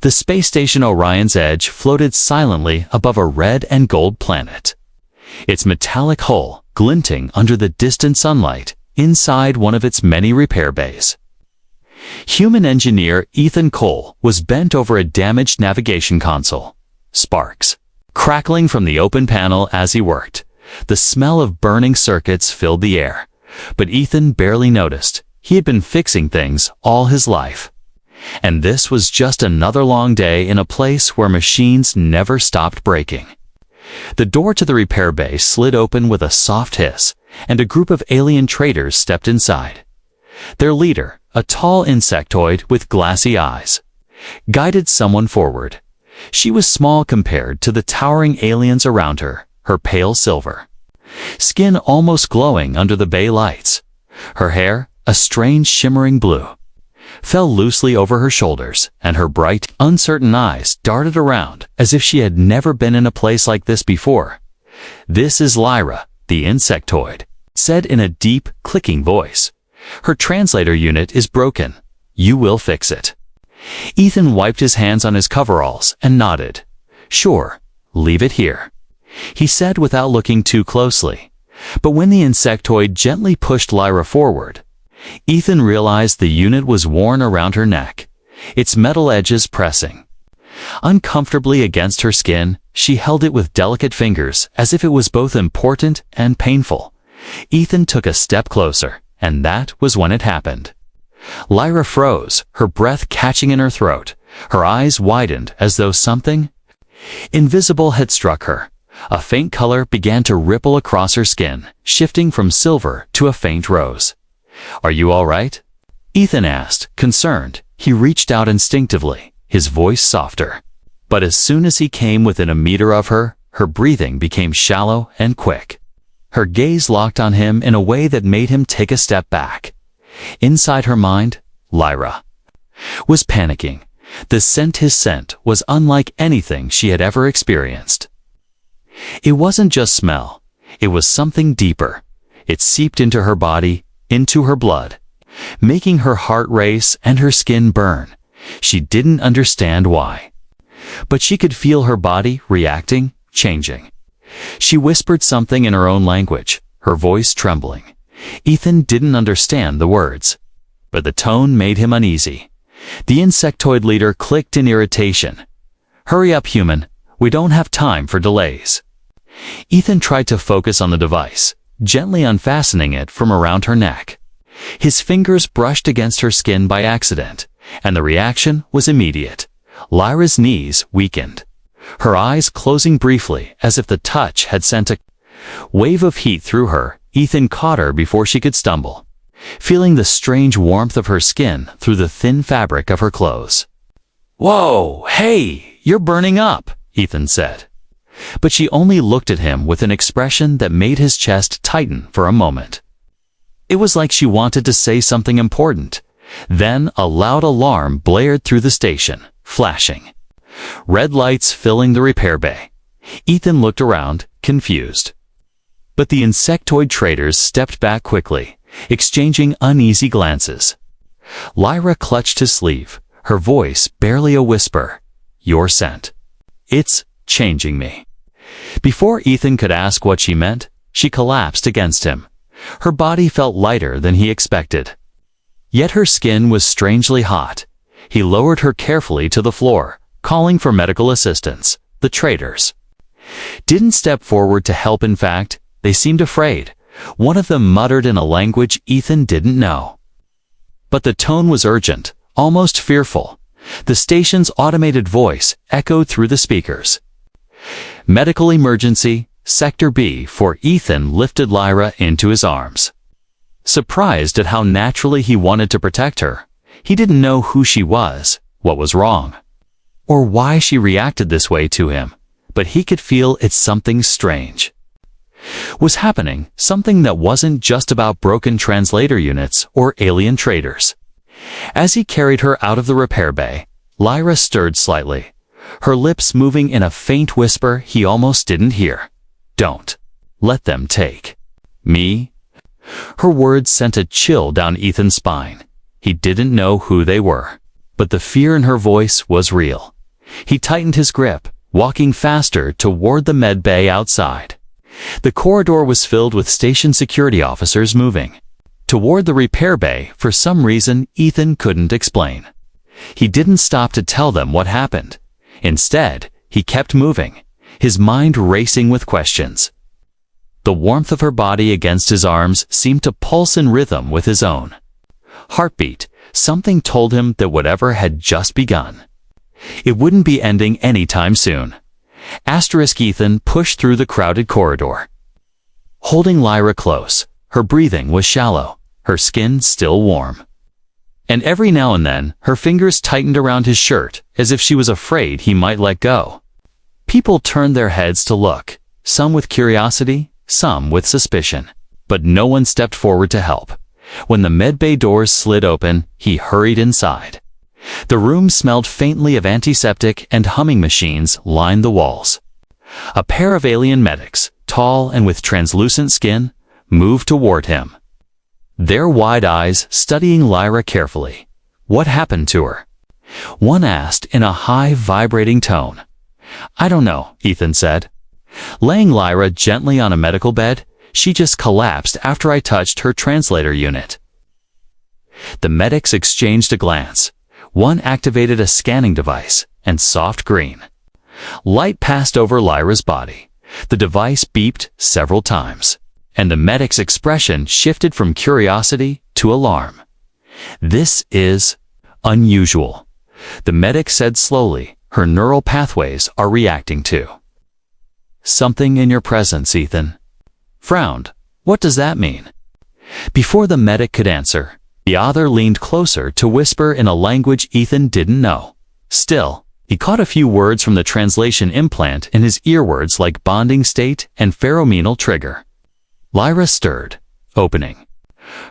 The space station Orion's Edge floated silently above a red and gold planet, its metallic hull glinting under the distant sunlight inside one of its many repair bays. Human engineer Ethan Cole was bent over a damaged navigation console, sparks crackling from the open panel as he worked. The smell of burning circuits filled the air, but Ethan barely noticed. He had been fixing things all his life. And this was just another long day in a place where machines never stopped breaking. The door to the repair bay slid open with a soft hiss, and a group of alien traders stepped inside. Their leader, a tall insectoid with glassy eyes, guided someone forward. She was small compared to the towering aliens around her, her pale silver skin almost glowing under the bay lights. Her hair, a strange shimmering blue, fell loosely over her shoulders, and her bright, uncertain eyes darted around as if she had never been in a place like this before. "This is Lyra, the insectoid," said in a deep, clicking voice. "Her translator unit is broken. You will fix it." Ethan wiped his hands on his coveralls and nodded. "Sure, leave it here," he said without looking too closely. But when the insectoid gently pushed Lyra forward, Ethan realized the unit was worn around her neck, its metal edges pressing uncomfortably against her skin. She held it with delicate fingers as if it was both important and painful. Ethan took a step closer, and that was when it happened. Lyra froze, her breath catching in her throat. Her eyes widened as though something invisible had struck her. A faint color began to ripple across her skin, shifting from silver to a faint rose. "Are you all right?" Ethan asked, concerned. He reached out instinctively, his voice softer. But as soon as he came within a meter of her, her breathing became shallow and quick. Her gaze locked on him in a way that made him take a step back. Inside her mind, Lyra was panicking. The scent his scent was unlike anything she had ever experienced. It wasn't just smell, it was something deeper. It seeped into her body, into her blood, making her heart race and her skin burn. She didn't understand why, but she could feel her body reacting, changing. She whispered something in her own language, her voice trembling. Ethan didn't understand the words, but the tone made him uneasy. The insectoid leader clicked in irritation. "Hurry up, human. We don't have time for delays." Ethan tried to focus on the device, gently unfastening it from around her neck. His fingers brushed against her skin by accident, and the reaction was immediate. Lyra's knees weakened, her eyes closing briefly as if the touch had sent a wave of heat through her. Ethan caught her before she could stumble, feeling the strange warmth of her skin through the thin fabric of her clothes. "Whoa, hey, you're burning up," Ethan said. But she only looked at him with an expression that made his chest tighten for a moment. It was like she wanted to say something important. Then a loud alarm blared through the station, flashing red lights filling the repair bay. Ethan looked around, confused. But the insectoid traders stepped back quickly, exchanging uneasy glances. Lyra clutched his sleeve, her voice barely a whisper. "Your scent. It's changing me." Before Ethan could ask what she meant, she collapsed against him. Her body felt lighter than he expected. Yet her skin was strangely hot. He lowered her carefully to the floor, calling for medical assistance. The traders didn't step forward to help. In fact, they seemed afraid. One of them muttered in a language Ethan didn't know. But the tone was urgent, almost fearful. The station's automated voice echoed through the speakers. "Medical emergency, Sector B," for Ethan lifted Lyra into his arms. Surprised at how naturally he wanted to protect her, he didn't know who she was, what was wrong, or why she reacted this way to him, but he could feel it's something strange was happening, something that wasn't just about broken translator units or alien traders. As he carried her out of the repair bay, Lyra stirred slightly, her lips moving in a faint whisper he almost didn't hear. "Don't let them take me." Her words sent a chill down Ethan's spine. He didn't know who they were, but the fear in her voice was real. He tightened his grip, walking faster toward the med bay outside. The corridor was filled with station security officers moving toward the repair bay for some reason Ethan couldn't explain. He didn't stop to tell them what happened. Instead, he kept moving, his mind racing with questions. The warmth of her body against his arms seemed to pulse in rhythm with his own heartbeat. Something told him that whatever had just begun, it wouldn't be ending anytime soon. Ethan pushed through the crowded corridor, holding Lyra close. Her breathing was shallow, her skin still warm. And every now and then, her fingers tightened around his shirt, as if she was afraid he might let go. People turned their heads to look, some with curiosity, some with suspicion. But no one stepped forward to help. When the medbay doors slid open, he hurried inside. The room smelled faintly of antiseptic, and humming machines lined the walls. A pair of alien medics, tall and with translucent skin, moved toward him, their wide eyes studying Lyra carefully. What happened to her? One asked in a high, vibrating tone. I don't know, Ethan said. Laying Lyra gently on a medical bed, she just collapsed after I touched her translator unit. The medics exchanged a glance. One activated a scanning device, and soft green light passed over Lyra's body. The device beeped several times, and the medic's expression shifted from curiosity to alarm. This is unusual, the medic said slowly. Her neural pathways are reacting to something in your presence, Ethan. Frowned. What does that mean? Before the medic could answer, the other leaned closer to whisper in a language Ethan didn't know. Still, he caught a few words from the translation implant in his earwords, like bonding state and pheromonal trigger. Lyra stirred, opening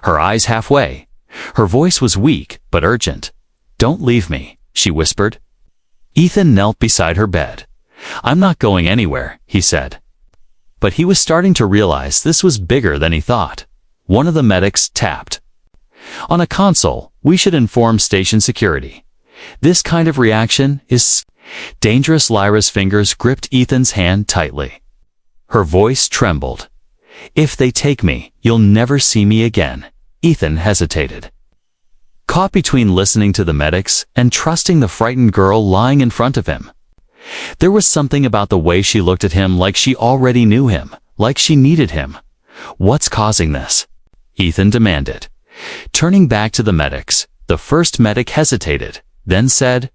her eyes halfway. Her voice was weak but urgent. Don't leave me, she whispered. Ethan knelt beside her bed. I'm not going anywhere, he said. But he was starting to realize this was bigger than he thought. One of the medics tapped on a console. We should inform station security. This kind of reaction is dangerous. Lyra's fingers gripped Ethan's hand tightly. Her voice trembled. If they take me, you'll never see me again. Ethan hesitated, caught between listening to the medics and trusting the frightened girl lying in front of him. There was something about the way she looked at him, like she already knew him, like she needed him. What's causing this? Ethan demanded. Turning back to the medics, the first medic hesitated, then said,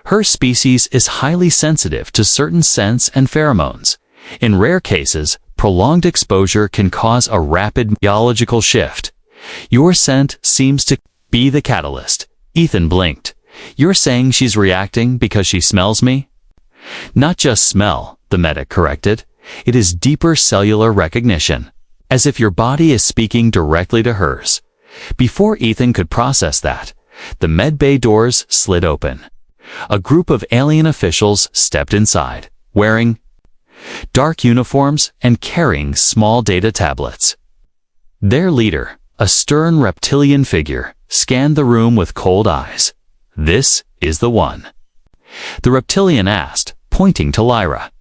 her species is highly sensitive to certain scents and pheromones. In rare cases, prolonged exposure can cause a rapid biological shift. Your scent seems to be the catalyst. Ethan blinked. You're saying she's reacting because she smells me? Not just smell, the medic corrected. It is deeper cellular recognition, as if your body is speaking directly to hers. Before Ethan could process that, the medbay doors slid open. A group of alien officials stepped inside, wearing dark uniforms and carrying small data tablets. Their leader, a stern reptilian figure, scanned the room with cold eyes. This is the one, the reptilian asked, pointing to Lyra.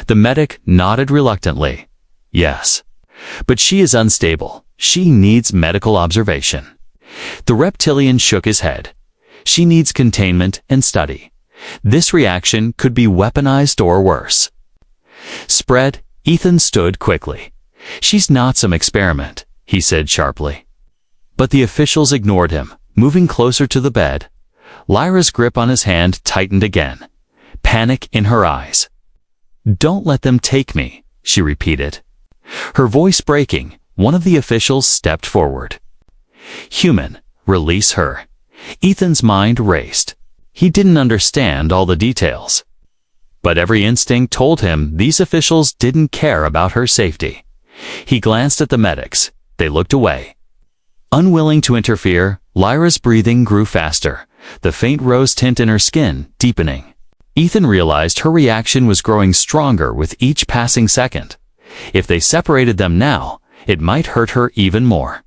The medic nodded reluctantly. Yes, but she is unstable. She needs medical observation. The reptilian shook his head. She needs containment and study. This reaction could be weaponized or worse. Spread, Ethan stood quickly. She's not some experiment, he said sharply. But the officials ignored him, moving closer to the bed. Lyra's grip on his hand tightened again, panic in her eyes. Don't let them take me, she repeated. Her voice breaking, one of the officials stepped forward. Human, release her. Ethan's mind raced. He didn't understand all the details, but every instinct told him these officials didn't care about her safety. He glanced at the medics. They looked away. Unwilling to interfere, Lyra's breathing grew faster, the faint rose tint in her skin deepening. Ethan realized her reaction was growing stronger with each passing second. If they separated them now, it might hurt her even more.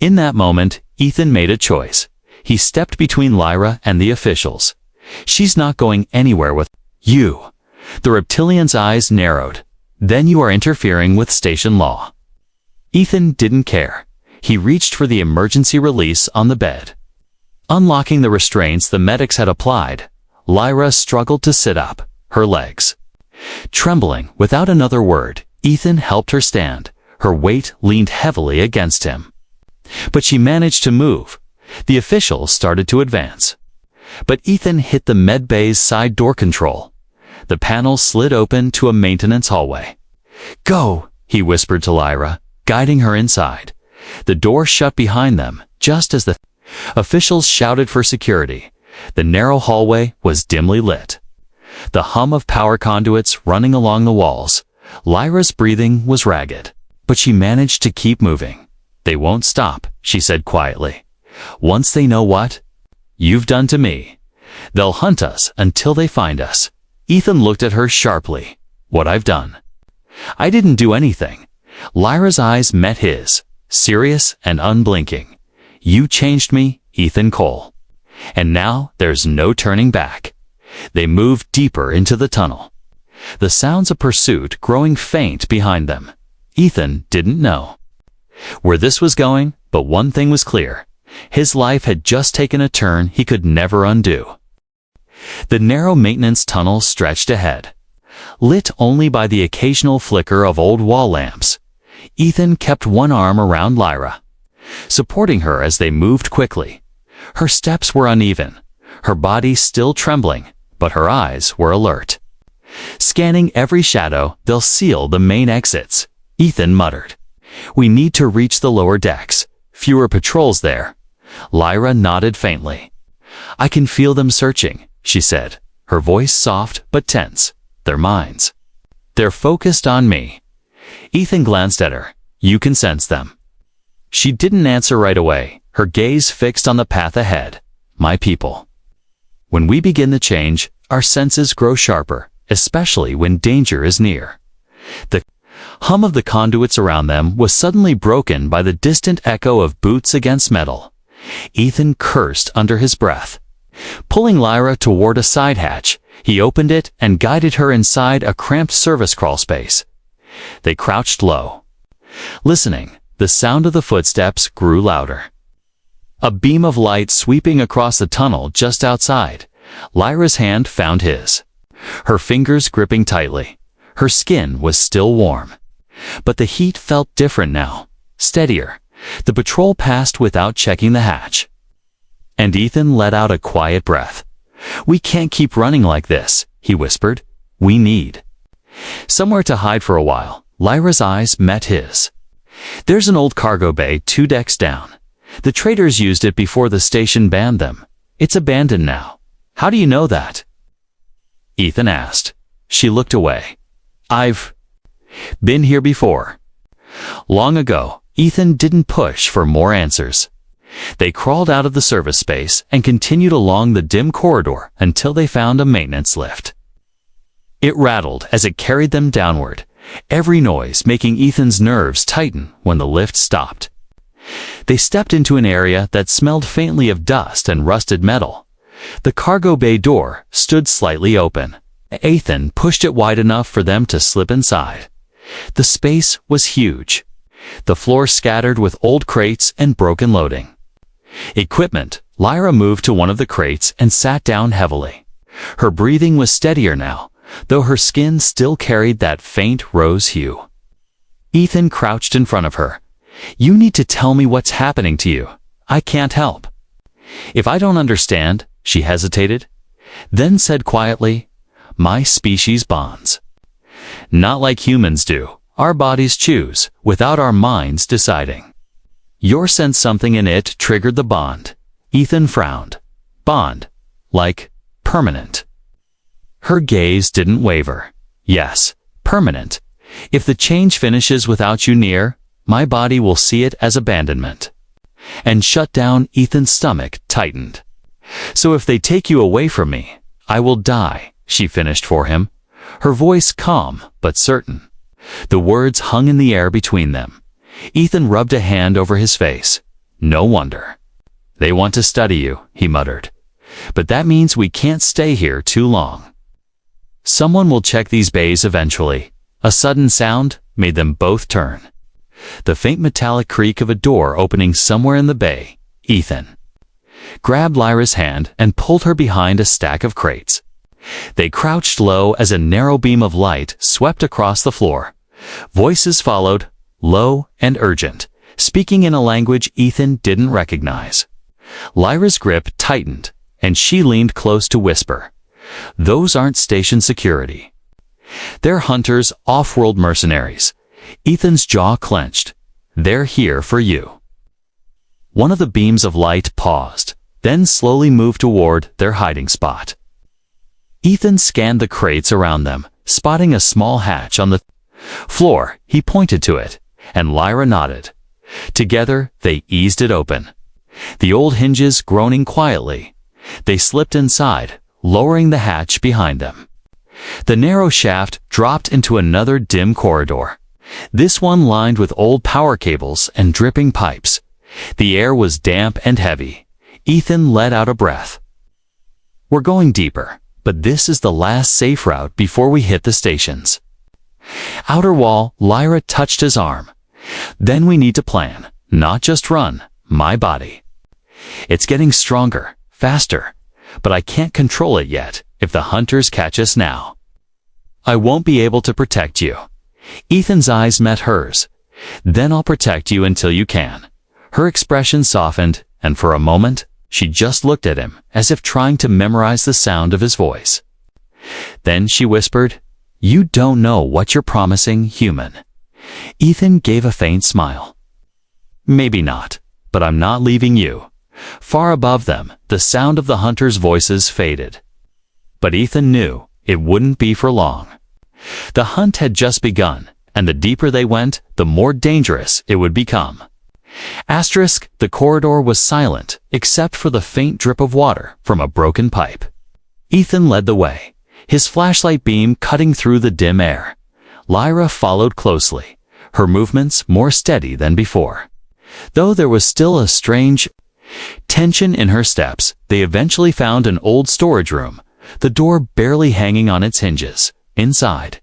In that moment, Ethan made a choice. He stepped between Lyra and the officials. She's not going anywhere with you. The reptilian's eyes narrowed. Then you are interfering with station law. Ethan didn't care. He reached for the emergency release on the bed. Unlocking the restraints the medics had applied, Lyra struggled to sit up, her legs. Trembling, without another word, Ethan helped her stand. Her weight leaned heavily against him. But she managed to move. The officials started to advance. But Ethan hit the medbay's side door control. The panel slid open to a maintenance hallway. "Go," he whispered to Lyra, guiding her inside. The door shut behind them, just as the officials shouted for security. The narrow hallway was dimly lit. The hum of power conduits running along the walls. Lyra's breathing was ragged, but she managed to keep moving. "They won't stop," she said quietly. "Once they know what you've done to me, they'll hunt us until they find us." Ethan looked at her sharply. "What I've done?" "I didn't do anything." Lyra's eyes met his, serious and unblinking. "You changed me, Ethan Cole. And now there's no turning back." They moved deeper into the tunnel. The sounds of pursuit growing faint behind them. Ethan didn't know where this was going, but one thing was clear. His life had just taken a turn he could never undo. The narrow maintenance tunnel stretched ahead, lit only by the occasional flicker of old wall lamps. Ethan kept one arm around Lyra, supporting her as they moved quickly. Her steps were uneven, her body still trembling, but her eyes were alert. Scanning every shadow, "They'll seal the main exits," Ethan muttered. "We need to reach the lower decks. Fewer patrols there." Lyra nodded faintly. "I can feel them searching," she said, her voice soft but tense. "Their minds. They're focused on me." Ethan glanced at her. "You can sense them." She didn't answer right away, her gaze fixed on the path ahead. "My people. When we begin the change, our senses grow sharper, especially when danger is near." The hum of the conduits around them was suddenly broken by the distant echo of boots against metal. Ethan cursed under his breath. Pulling Lyra toward a side hatch, he opened it and guided her inside a cramped service crawl space. They crouched low. Listening, the sound of the footsteps grew louder. A beam of light sweeping across the tunnel just outside. Lyra's hand found his, her fingers gripping tightly. Her skin was still warm, but the heat felt different now, steadier. The patrol passed without checking the hatch, and Ethan let out a quiet breath. "We can't keep running like this," he whispered. "We need somewhere to hide for a while." Lyra's eyes met his. "There's an old cargo bay 2 decks down. The traders used it before the station banned them. It's abandoned now." "How do you know that?" Ethan asked. She looked away. "I've been here before." Long ago. Ethan didn't push for more answers. They crawled out of the service space and continued along the dim corridor until they found a maintenance lift. It rattled as it carried them downward, every noise making Ethan's nerves tighten when the lift stopped. They stepped into an area that smelled faintly of dust and rusted metal. The cargo bay door stood slightly open. Ethan pushed it wide enough for them to slip inside. The space was huge, the floor scattered with old crates and broken loading equipment. Lyra moved to one of the crates and sat down heavily. Her breathing was steadier now, though her skin still carried that faint rose hue. Ethan crouched in front of her. "You need to tell me what's happening to you. I can't help." "If I don't understand," she hesitated, then said quietly, "My species bonds. Not like humans do. Our bodies choose, without our minds deciding. Your sense something in it triggered the bond." Ethan frowned. "Bond? Like permanent?" Her gaze didn't waver. "Yes, permanent. If the change finishes without you near, my body will see it as abandonment." And shut down. Ethan's stomach tightened. "So if they take you away from me, I will die," she finished for him, her voice calm but certain. The words hung in the air between them. Ethan rubbed a hand over his face. "No wonder. They want to study you, he muttered. But that means we can't stay here too long. Someone will check these bays eventually. A sudden sound made them both turn. The faint metallic creak of a door opening somewhere in the bay. Ethan grabbed Lyra's hand and pulled her behind a stack of crates. They crouched low as a narrow beam of light swept across the floor. Voices followed, low and urgent, speaking in a language Ethan didn't recognize. Lyra's grip tightened, and she leaned close to whisper, "Those aren't station security. They're hunters, off-world mercenaries." Ethan's jaw clenched. "They're here for you." One of the beams of light paused, then slowly moved toward their hiding spot. Ethan scanned the crates around them, spotting a small hatch on the floor. He pointed to it, and Lyra nodded. Together, they eased it open. The old hinges groaning quietly. They slipped inside, lowering the hatch behind them. The narrow shaft dropped into another dim corridor, this one lined with old power cables and dripping pipes. The air was damp and heavy. Ethan let out a breath. "We're going deeper, but this is the last safe route before we hit the stations." Outer wall, Lyra touched his arm. "Then we need to plan, not just run, my body. It's getting stronger, faster, but I can't control it yet if the hunters catch us now. I won't be able to protect you." Ethan's eyes met hers. "Then I'll protect you until you can." Her expression softened, and for a moment, she just looked at him as if trying to memorize the sound of his voice. Then she whispered, "You don't know what you're promising, human." Ethan gave a faint smile. "Maybe not, but I'm not leaving you." Far above them, the sound of the hunters' voices faded. But Ethan knew it wouldn't be for long. The hunt had just begun, and the deeper they went, the more dangerous it would become. The corridor was silent, except for the faint drip of water from a broken pipe. Ethan led the way, his flashlight beam cutting through the dim air. Lyra followed closely, her movements more steady than before. Though there was still a strange tension in her steps, they eventually found an old storage room, the door barely hanging on its hinges. Inside,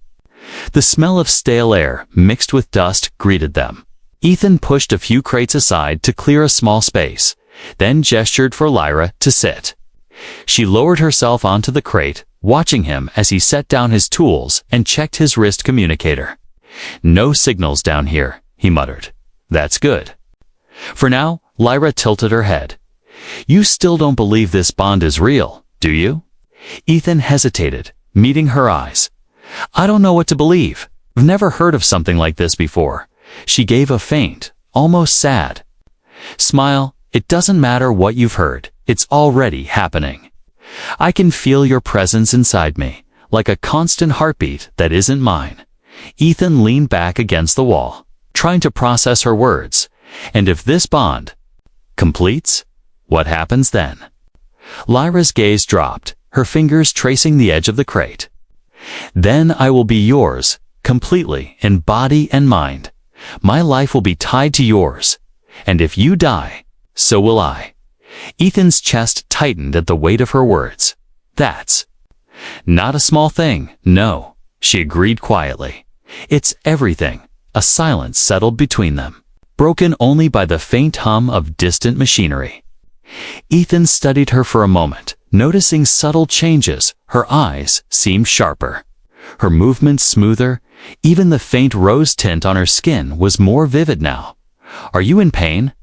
the smell of stale air mixed with dust greeted them. Ethan pushed a few crates aside to clear a small space, then gestured for Lyra to sit. She lowered herself onto the crate, watching him as he set down his tools and checked his wrist communicator. "No signals down here," he muttered. "That's good." For now, Lyra tilted her head. "You still don't believe this bond is real, do you?" Ethan hesitated, meeting her eyes. "I don't know what to believe. I've never heard of something like this before." She gave a faint, almost sad smile. "It doesn't matter what you've heard. It's already happening. I can feel your presence inside me, like a constant heartbeat that isn't mine." Ethan leaned back against the wall, trying to process her words. "And if this bond completes, what happens then?" Lyra's gaze dropped, her fingers tracing the edge of the crate. "Then I will be yours, completely, in body and mind. My life will be tied to yours. And if you die, so will I." Ethan's chest tightened at the weight of her words. "That's not a small thing, no," she agreed quietly. "It's everything." A silence settled between them, broken only by the faint hum of distant machinery. Ethan studied her for a moment, noticing subtle changes. Her eyes seemed sharper, her movements smoother. Even the faint rose tint on her skin was more vivid now. "Are you in pain?"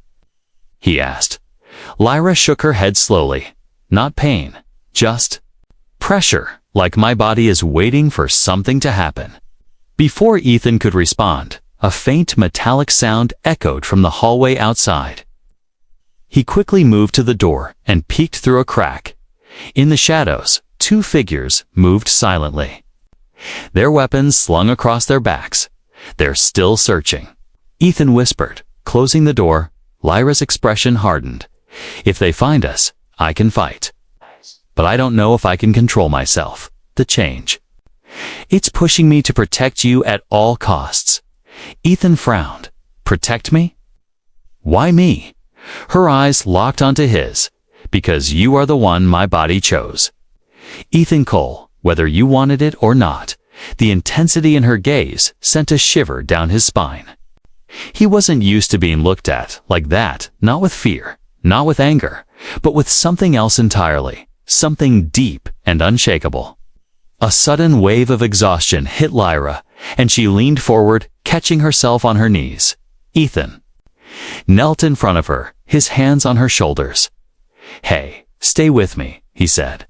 he asked. Lyra shook her head slowly. "Not pain, just pressure, like my body is waiting for something to happen." Before Ethan could respond, a faint metallic sound echoed from the hallway outside. He quickly moved to the door and peeked through a crack. In the shadows, two figures moved silently, their weapons slung across their backs. "They're still searching," Ethan whispered, closing the door. Lyra's expression hardened. "If they find us, I can fight. But I don't know if I can control myself. The change. It's pushing me to protect you at all costs." Ethan frowned. "Protect me? Why me?" Her eyes locked onto his. Because you are the one my body chose. Ethan Cole, whether you wanted it or not, the intensity in her gaze sent a shiver down his spine. He wasn't used to being looked at like that, not with fear, not with anger, but with something else entirely, something deep and unshakable. A sudden wave of exhaustion hit Lyra, and she leaned forward, catching herself on her knees. Ethan knelt in front of her, his hands on her shoulders. "Hey, stay with me," he said.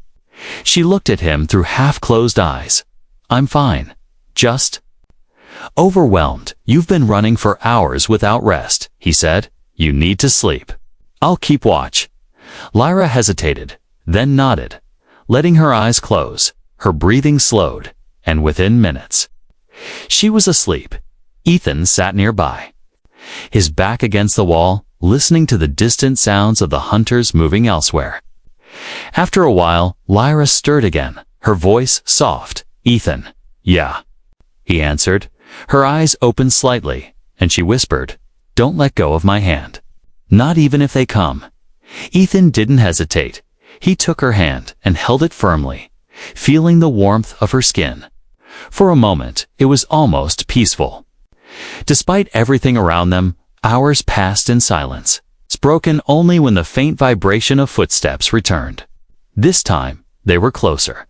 She looked at him through half-closed eyes. "I'm fine. Just overwhelmed. You've been running for hours without rest," he said. "You need to sleep. I'll keep watch." Lyra hesitated, then nodded, letting her eyes close. Her breathing slowed, and within minutes, she was asleep. Ethan sat nearby, his back against the wall, listening to the distant sounds of the hunters moving elsewhere. After a while, Lyra stirred again, her voice soft. "Ethan." "Yeah," he answered. Her eyes opened slightly, and she whispered, "Don't let go of my hand. Not even if they come." Ethan didn't hesitate. He took her hand and held it firmly, feeling the warmth of her skin. For a moment, it was almost peaceful. Despite everything around them, hours passed in silence, broken only when the faint vibration of footsteps returned. This time, they were closer.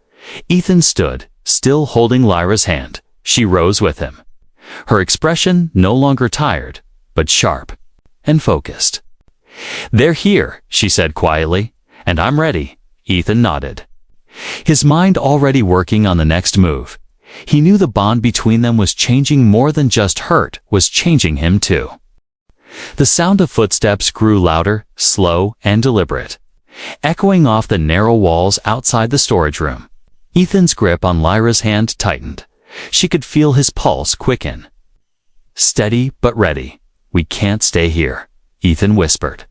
Ethan stood, still holding Lyra's hand. She rose with him. Her expression no longer tired, but sharp and focused. "They're here," she said quietly, "and I'm ready." Ethan nodded, his mind already working on the next move. He knew the bond between them was changing more than just hurt, was changing him too. The sound of footsteps grew louder, slow, and deliberate, echoing off the narrow walls outside the storage room. Ethan's grip on Lyra's hand tightened. She could feel his pulse quicken. "Steady but ready. We can't stay here," Ethan whispered.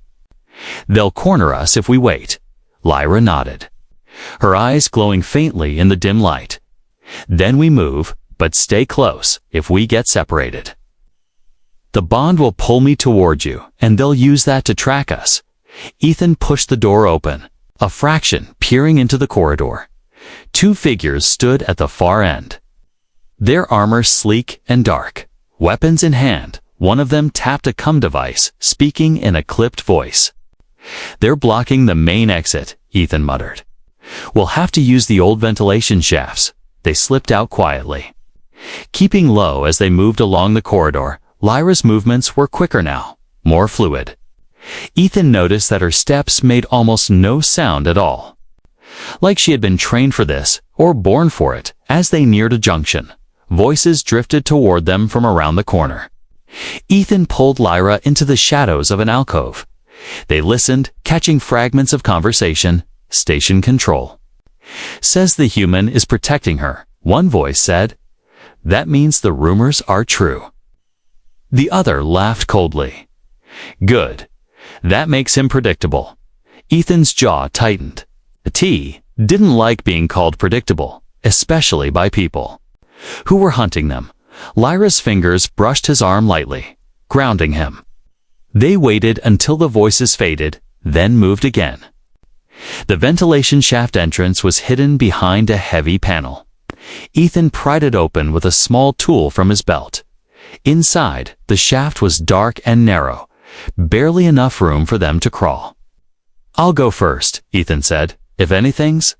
"They'll corner us if we wait." Lyra nodded, her eyes glowing faintly in the dim light. "Then we move, but stay close if we get separated. The bond will pull me toward you, and they'll use that to track us." Ethan pushed the door open, a fraction peering into the corridor. Two figures stood at the far end, their armor sleek and dark. Weapons in hand, one of them tapped a comm device, speaking in a clipped voice. "They're blocking the main exit," Ethan muttered. "We'll have to use the old ventilation shafts." They slipped out quietly, keeping low as they moved along the corridor. Lyra's movements were quicker now, more fluid. Ethan noticed that her steps made almost no sound at all, like she had been trained for this, or born for it. As they neared a junction, voices drifted toward them from around the corner. Ethan pulled Lyra into the shadows of an alcove. They listened, catching fragments of conversation. "Station control says the human is protecting her," one voice said. "That means the rumors are true." The other laughed coldly. "Good. That makes him predictable." Ethan's jaw tightened. T didn't like being called predictable, especially by people who were hunting them. Lyra's fingers brushed his arm lightly, grounding him. They waited until the voices faded, then moved again. The ventilation shaft entrance was hidden behind a heavy panel. Ethan pried it open with a small tool from his belt. Inside, the shaft was dark and narrow, barely enough room for them to crawl. "I'll go first," Ethan said. "If anything's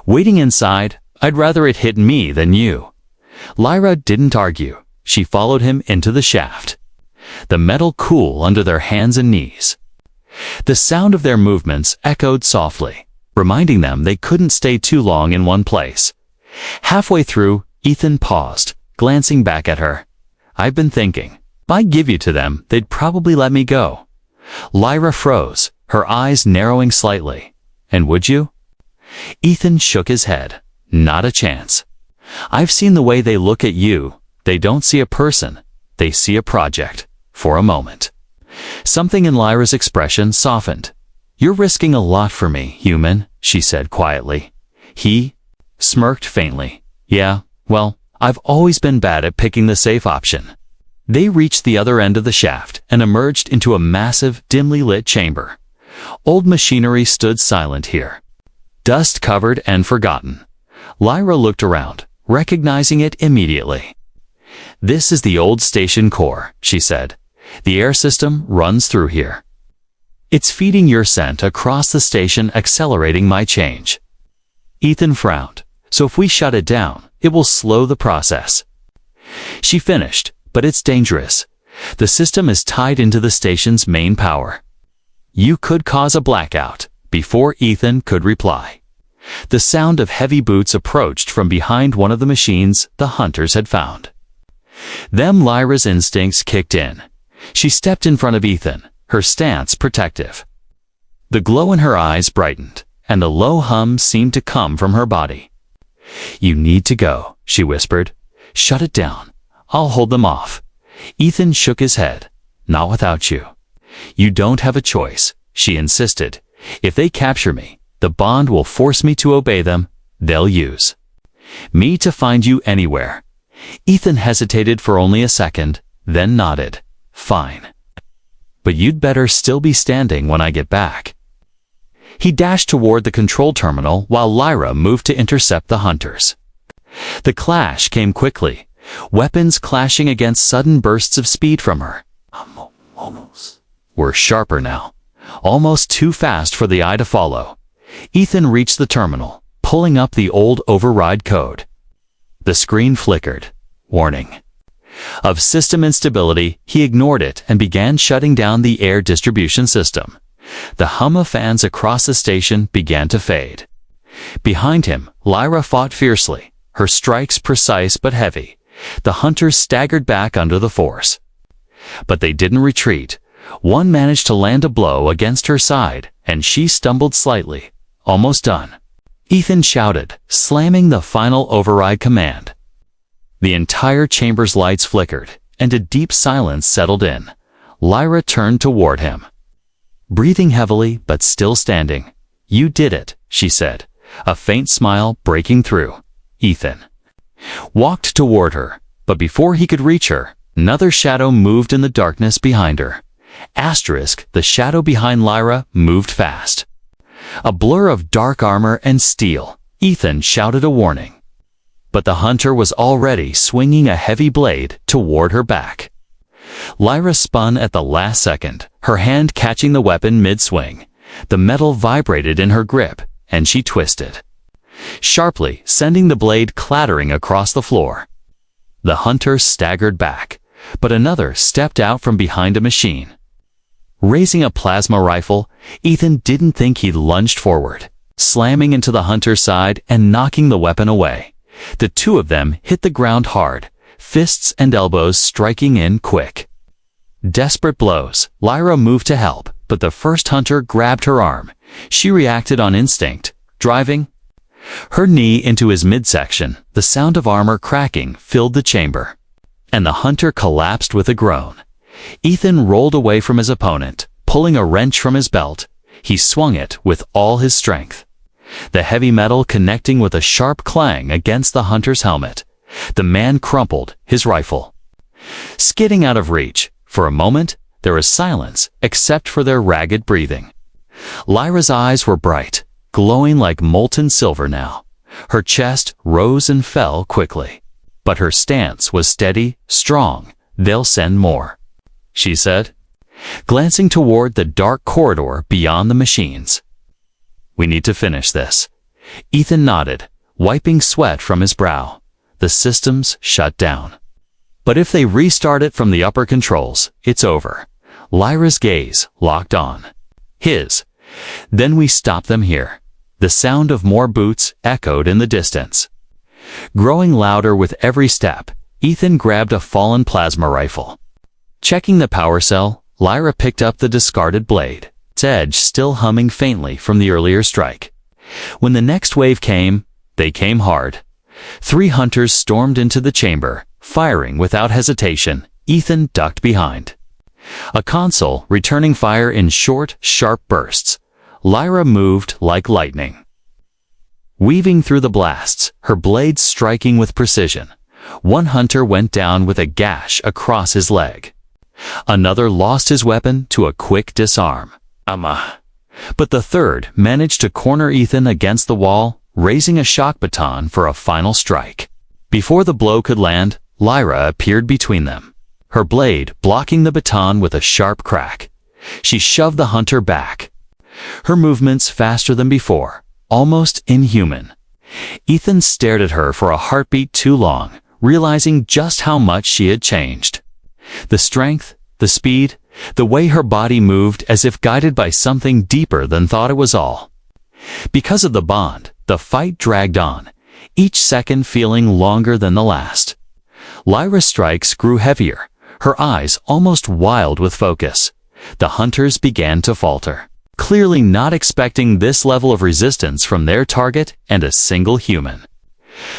waiting inside, I'd rather it hit me than you." Lyra didn't argue. She followed him into the shaft, the metal cool under their hands and knees. The sound of their movements echoed softly, reminding them they couldn't stay too long in one place. Halfway through, Ethan paused, glancing back at her. "I've been thinking, if I give you to them, they'd probably let me go." Lyra froze, her eyes narrowing slightly. "And would you?" Ethan shook his head. "Not a chance. I've seen the way they look at you. They don't see a person. They see a project." For a moment, something in Lyra's expression softened. "You're risking a lot for me, human," she said quietly. He smirked faintly. "Yeah, well, I've always been bad at picking the safe option." They reached the other end of the shaft and emerged into a massive, dimly lit chamber. Old machinery stood silent here, dust-covered and forgotten. Lyra looked around, recognizing it immediately. "This is the old station core," she said. "The air system runs through here. It's feeding your scent across the station, accelerating my change." Ethan frowned. "So if we shut it down, it will slow the process." She finished, "But it's dangerous. The system is tied into the station's main power. You could cause a blackout." Before Ethan could reply, the sound of heavy boots approached from behind one of the machines the hunters had found. Then Lyra's instincts kicked in. She stepped in front of Ethan, her stance protective. The glow in her eyes brightened, and a low hum seemed to come from her body. "You need to go," she whispered. "Shut it down. I'll hold them off." Ethan shook his head. "Not without you." "You don't have a choice," she insisted. "If they capture me, the bond will force me to obey them. They'll use me to find you anywhere." Ethan hesitated for only a second, then nodded. "Fine. But you'd better still be standing when I get back." He dashed toward the control terminal while Lyra moved to intercept the hunters. The clash came quickly, weapons clashing against sudden bursts of speed from her. Were sharper now, almost too fast for the eye to follow. Ethan reached the terminal, pulling up the old override code. The screen flickered. Warning of system instability. He ignored it and began shutting down the air distribution system. The hum of fans across the station began to fade. Behind him, Lyra fought fiercely, her strikes precise but heavy. The hunters staggered back under the force. But they didn't retreat. One managed to land a blow against her side, and she stumbled slightly. "Almost done," Ethan shouted, slamming the final override command. The entire chamber's lights flickered, and a deep silence settled in. Lyra turned toward him, breathing heavily but still standing. "You did it," she said, a faint smile breaking through. Ethan walked toward her, but before he could reach her, another shadow moved in the darkness behind her. The shadow behind Lyra moved fast. A blur of dark armor and steel. Ethan shouted a warning. But the hunter was already swinging a heavy blade toward her back. Lyra spun at the last second, her hand catching the weapon mid-swing. The metal vibrated in her grip, and she twisted sharply, sending the blade clattering across the floor. The hunter staggered back, but another stepped out from behind a machine. Raising a plasma rifle, Ethan didn't think he'd lunged forward, slamming into the hunter's side and knocking the weapon away. The two of them hit the ground hard, fists and elbows striking in quick. Desperate blows. Lyra moved to help, but the first hunter grabbed her arm. She reacted on instinct, driving her knee into his midsection. The sound of armor cracking filled the chamber, and the hunter collapsed with a groan. Ethan rolled away from his opponent, pulling a wrench from his belt. He swung it with all his strength, the heavy metal connecting with a sharp clang against the hunter's helmet. The man crumpled, his rifle skidding out of reach. For a moment, there was silence, except for their ragged breathing. Lyra's eyes were bright, glowing like molten silver now. Her chest rose and fell quickly, but her stance was steady, strong. "They'll send more," she said, glancing toward the dark corridor beyond the machines. "We need to finish this." Ethan nodded, wiping sweat from his brow. The systems shut down. But if they restart it from the upper controls, it's over. Lyra's gaze locked on his. "Then we stop them here." The sound of more boots echoed in the distance, growing louder with every step. Ethan grabbed a fallen plasma rifle. Checking the power cell, Lyra picked up the discarded blade, its edge still humming faintly from the earlier strike. When the next wave came, they came hard. 3 hunters stormed into the chamber, firing without hesitation. Ethan ducked behind a console, returning fire in short, sharp bursts. Lyra moved like lightning, weaving through the blasts, her blades striking with precision. One hunter went down with a gash across his leg. Another lost his weapon to a quick disarm. But the third managed to corner Ethan against the wall, raising a shock baton for a final strike. Before the blow could land, Lyra appeared between them, her blade blocking the baton with a sharp crack. She shoved the hunter back, her movements faster than before, almost inhuman. Ethan stared at her for a heartbeat too long, realizing just how much she had changed. The strength, the speed, the way her body moved as if guided by something deeper than thought it was all. Because of the bond, the fight dragged on, each second feeling longer than the last. Lyra's strikes grew heavier, her eyes almost wild with focus. The hunters began to falter, clearly not expecting this level of resistance from their target and a single human.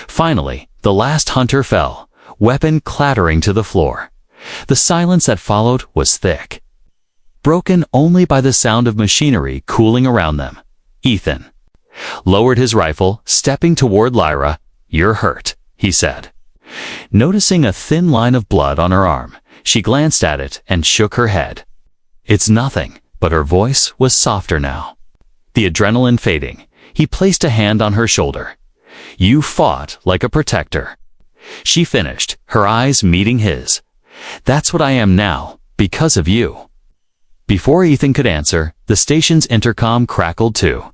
Finally, the last hunter fell, weapon clattering to the floor. The silence that followed was thick, broken only by the sound of machinery cooling around them. Ethan lowered his rifle, stepping toward Lyra. "You're hurt," he said. Noticing a thin line of blood on her arm, she glanced at it and shook her head. "It's nothing," but her voice was softer now. The adrenaline fading, he placed a hand on her shoulder. "You fought like a protector." She finished, her eyes meeting his. "That's what I am now, because of you." Before Ethan could answer, the station's intercom crackled too.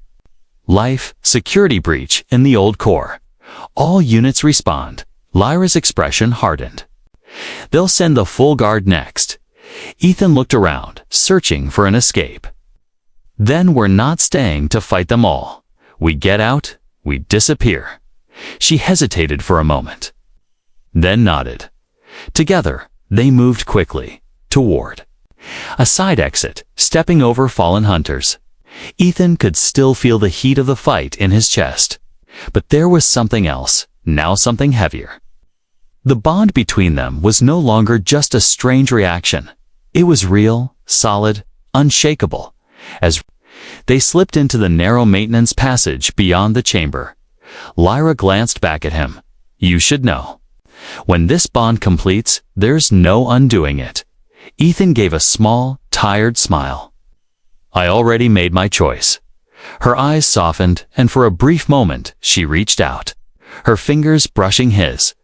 "Life, security breach in the old core. All units respond." Lyra's expression hardened. "They'll send the full guard next." Ethan looked around, searching for an escape. "Then we're not staying to fight them all. We get out, we disappear." She hesitated for a moment, then nodded. Together, they moved quickly toward a side exit, stepping over fallen hunters. Ethan could still feel the heat of the fight in his chest. But there was something else, now something heavier. The bond between them was no longer just a strange reaction. It was real, solid, unshakable. As they slipped into the narrow maintenance passage beyond the chamber, Lyra glanced back at him. "You should know. When this bond completes, there's no undoing it." Ethan gave a small, tired smile. "I already made my choice." Her eyes softened, and for a brief moment, she reached out, her fingers brushing his.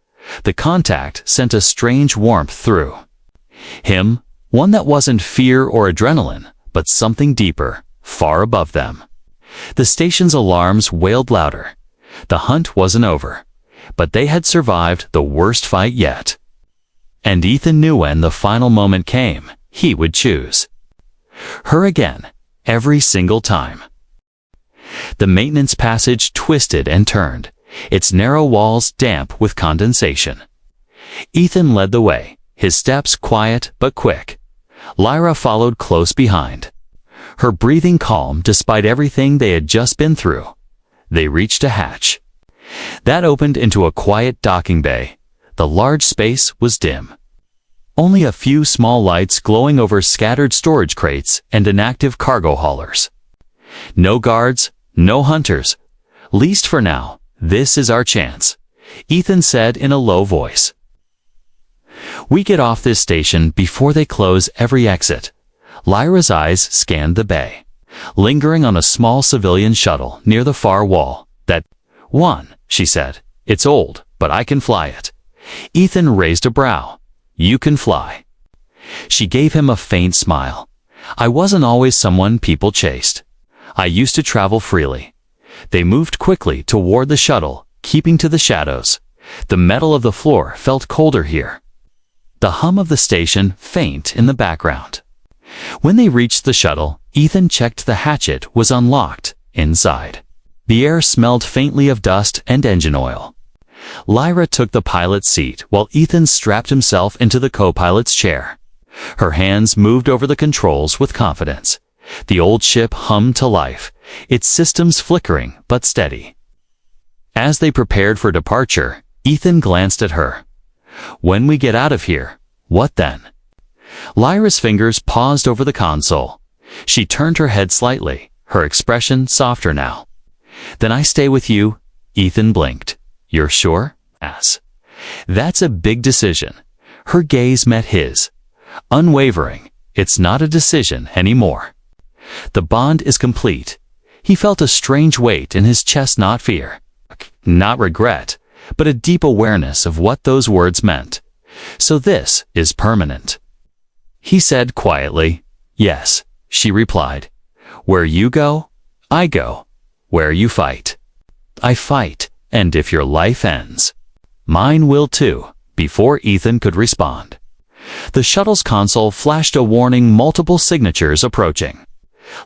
The contact sent a strange warmth through him, one that wasn't fear or adrenaline, but something deeper, far above them. The station's alarms wailed louder. The hunt wasn't over, but they had survived the worst fight yet. And Ethan knew when the final moment came, he would choose her again, every single time. The maintenance passage twisted and turned, its narrow walls damp with condensation. Ethan led the way, his steps quiet but quick. Lyra followed close behind, her breathing calm despite everything they had just been through. They reached a hatch that opened into a quiet docking bay. The large space was dim, only a few small lights glowing over scattered storage crates and inactive cargo haulers. "No guards, no hunters. Least for now. This is our chance," Ethan said in a low voice. "We get off this station before they close every exit." Lyra's eyes scanned the bay, lingering on a small civilian shuttle near the far wall. "That one," she said. "It's old, but I can fly it." Ethan raised a brow. "You can fly." She gave him a faint smile. "I wasn't always someone people chased. I used to travel freely." They moved quickly toward the shuttle, keeping to the shadows. The metal of the floor felt colder here, the hum of the station faint in the background. When they reached the shuttle, Ethan checked the hatchet was unlocked. Inside, the air smelled faintly of dust and engine oil. Lyra took the pilot's seat while Ethan strapped himself into the co-pilot's chair. Her hands moved over the controls with confidence. The old ship hummed to life, its systems flickering but steady. As they prepared for departure, Ethan glanced at her. "When we get out of here, what then?" Lyra's fingers paused over the console. She turned her head slightly, her expression softer now. "Then I stay with you." Ethan blinked. "You're sure?" "Yes." That's a big decision. Her gaze met his. Unwavering, it's not a decision anymore. The bond is complete. He felt a strange weight in his chest, not fear, not regret, but a deep awareness of what those words meant. So this is permanent. He said quietly, "Yes," she replied. "Where you go, I go. Where you fight, I fight. And if your life ends, mine will too." Before Ethan could respond, the shuttle's console flashed a warning, multiple signatures approaching.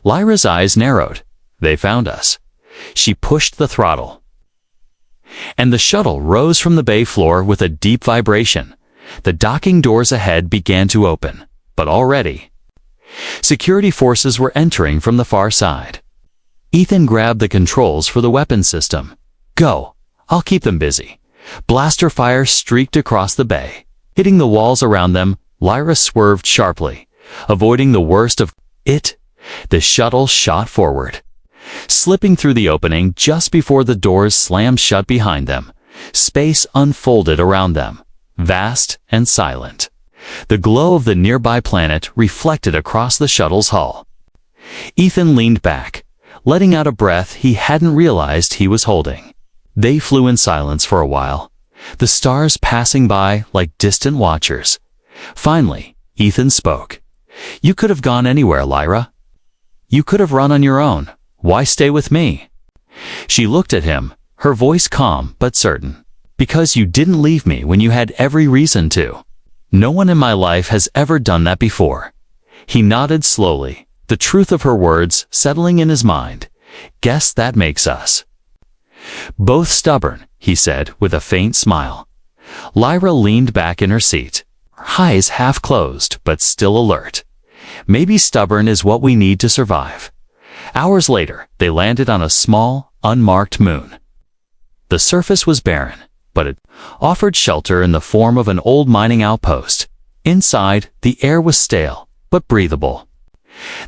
Lyra's eyes narrowed. They found us. She pushed the throttle, and the shuttle rose from the bay floor with a deep vibration. The docking doors ahead began to open, but already security forces were entering from the far side. Ethan grabbed the controls for the weapons system. "Go. I'll keep them busy." Blaster fire streaked across the bay, hitting the walls around them. Lyra swerved sharply, avoiding the worst of it. The shuttle shot forward, slipping through the opening just before the doors slammed shut behind them. Space unfolded around them, vast and silent. The glow of the nearby planet reflected across the shuttle's hull. Ethan leaned back, letting out a breath he hadn't realized he was holding. They flew in silence for a while, the stars passing by like distant watchers. Finally, Ethan spoke. "You could have gone anywhere, Lyra. You could have run on your own. Why stay with me?" She looked at him, her voice calm but certain. "Because you didn't leave me when you had every reason to. No one in my life has ever done that before." He nodded slowly, the truth of her words settling in his mind. "Guess that makes us both stubborn," he said with a faint smile. Lyra leaned back in her seat, her eyes half closed but still alert. "Maybe stubborn is what we need to survive." Hours later, they landed on a small, unmarked moon. The surface was barren, but it offered shelter in the form of an old mining outpost. Inside, the air was stale, but breathable.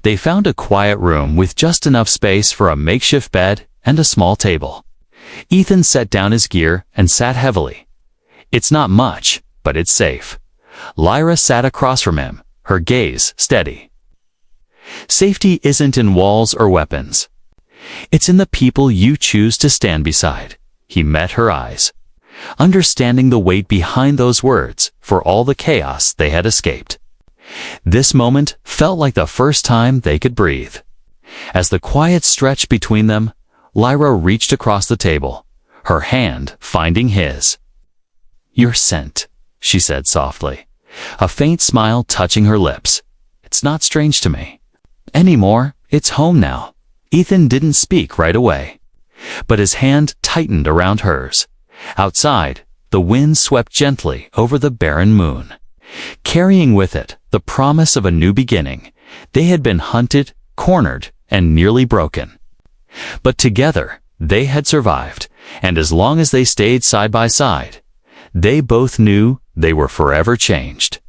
They found a quiet room with just enough space for a makeshift bed and a small table. Ethan set down his gear and sat heavily. "It's not much, but it's safe." Lyra sat across from him, her gaze steady. "Safety isn't in walls or weapons. It's in the people you choose to stand beside." He met her eyes, understanding the weight behind those words for all the chaos they had escaped. This moment felt like the first time they could breathe. As the quiet stretched between them, Lyra reached across the table, her hand finding his. "You're sent," she said softly, a faint smile touching her lips. "It's not strange to me anymore. It's home now." Ethan didn't speak right away, but his hand tightened around hers. Outside, the wind swept gently over the barren moon, carrying with it the promise of a new beginning. They had been hunted, cornered, and nearly broken. But together, they had survived, and as long as they stayed side by side, they both knew they were forever changed.